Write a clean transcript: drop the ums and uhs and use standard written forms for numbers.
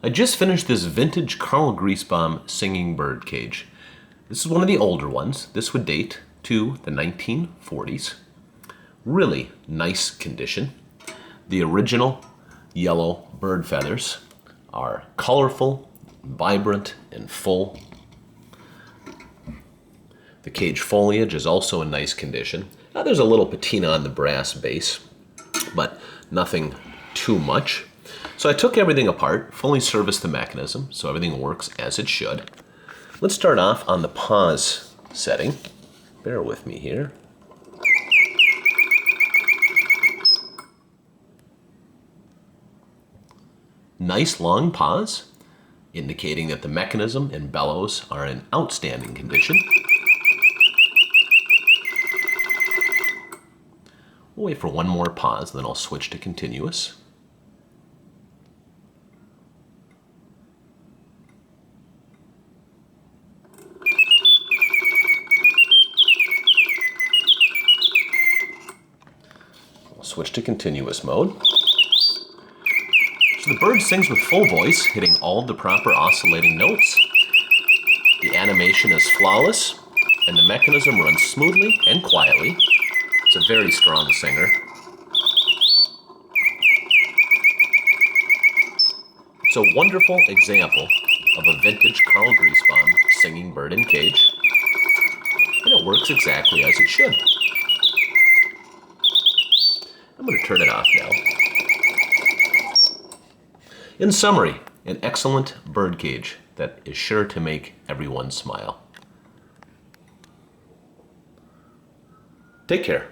I just finished this vintage Karl Griesbaum singing bird cage. This is one of the older ones. This would date to the 1940s. Really nice condition. The original yellow bird feathers are colorful, vibrant, and full. The cage foliage is also in nice condition. Now there's a little patina on the brass base, but nothing too much. So I took everything apart, fully serviced the mechanism, so everything works as it should. Let's start off on the pause setting. Bear with me here. Nice long pause, indicating that the mechanism and bellows are in outstanding condition. We'll wait for one more pause, then I'll switch to continuous. I'll switch to continuous mode. So the bird sings with full voice, hitting all of the proper oscillating notes. The animation is flawless, and the mechanism runs smoothly and quietly. It's a very strong singer. It's a wonderful example of a vintage Karl Griesbaum singing bird in cage, and it works exactly as it should. I'm going to turn it off now. In summary, an excellent bird cage that is sure to make everyone smile. Take care.